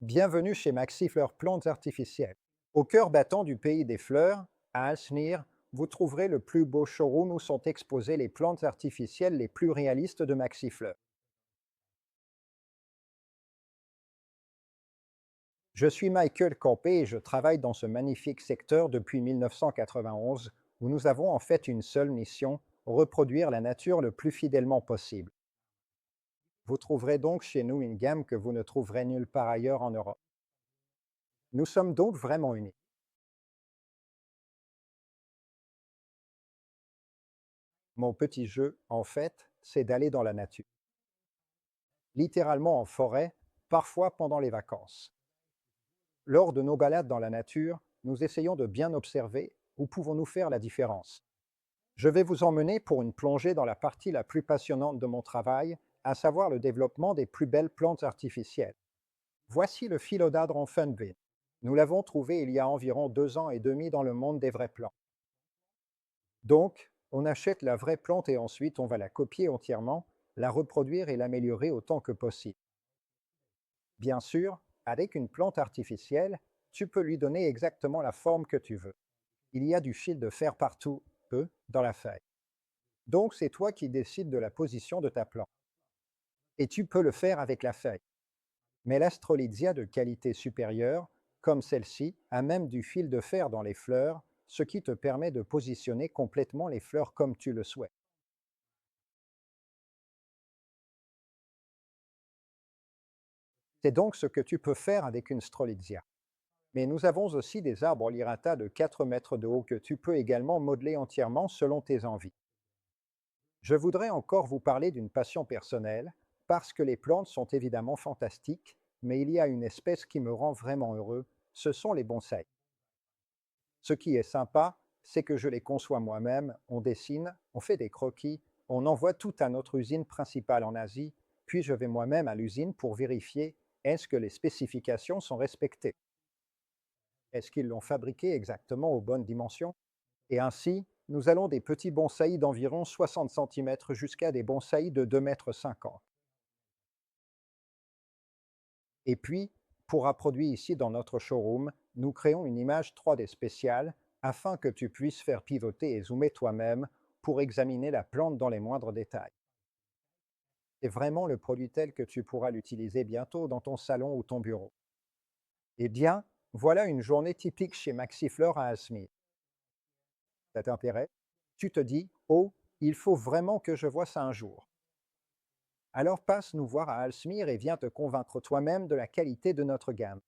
Bienvenue chez Maxifleur Plantes Artificielles. Au cœur battant du pays des fleurs, à Alsnir, vous trouverez le plus beau showroom où sont exposées les plantes artificielles les plus réalistes de Maxifleur. Je suis Michael Campé et je travaille dans ce magnifique secteur depuis 1991 où nous avons en fait une seule mission, reproduire la nature le plus fidèlement possible. Vous trouverez donc chez nous une gamme que vous ne trouverez nulle part ailleurs en Europe. Nous sommes donc vraiment uniques. Mon petit jeu, en fait, c'est d'aller dans la nature, littéralement en forêt, parfois pendant les vacances. Lors de nos balades dans la nature, nous essayons de bien observer où pouvons-nous faire la différence. Je vais vous emmener pour une plongée dans la partie la plus passionnante de mon travail, à savoir le développement des plus belles plantes artificielles. Voici le philodendron funvin. Nous l'avons trouvé il y a environ 2 ans et demi dans le monde des vrais plants. Donc, on achète la vraie plante et ensuite on va la copier entièrement, la reproduire et l'améliorer autant que possible. Bien sûr, avec une plante artificielle, tu peux lui donner exactement la forme que tu veux. Il y a du fil de fer partout, dans la feuille. Donc c'est toi qui décides de la position de ta plante. Et tu peux le faire avec la feuille. Mais l'astrolizia de qualité supérieure, comme celle-ci, a même du fil de fer dans les fleurs, ce qui te permet de positionner complètement les fleurs comme tu le souhaites. C'est donc ce que tu peux faire avec une strolitzia. Mais nous avons aussi des arbres lirata de 4 mètres de haut que tu peux également modeler entièrement selon tes envies. Je voudrais encore vous parler d'une passion personnelle, parce que les plantes sont évidemment fantastiques, mais il y a une espèce qui me rend vraiment heureux, ce sont les bonsaïs. Ce qui est sympa, c'est que je les conçois moi-même, on dessine, on fait des croquis, on envoie tout à notre usine principale en Asie, puis je vais moi-même à l'usine pour vérifier est-ce que les spécifications sont respectées. Est-ce qu'ils l'ont fabriqué exactement aux bonnes dimensions? Et ainsi, nous allons des petits bonsaïs d'environ 60 cm jusqu'à des bonsaïs de 2,50 m. Et puis, pour reproduire ici dans notre showroom, nous créons une image 3D spéciale afin que tu puisses faire pivoter et zoomer toi-même pour examiner la plante dans les moindres détails. C'est vraiment le produit tel que tu pourras l'utiliser bientôt dans ton salon ou ton bureau. Eh bien, voilà une journée typique chez Maxifleur à Asmir. Ça t'intéresse? Tu te dis, oh, il faut vraiment que je voie ça un jour. Alors passe nous voir à Alsmir et viens te convaincre toi-même de la qualité de notre gamme.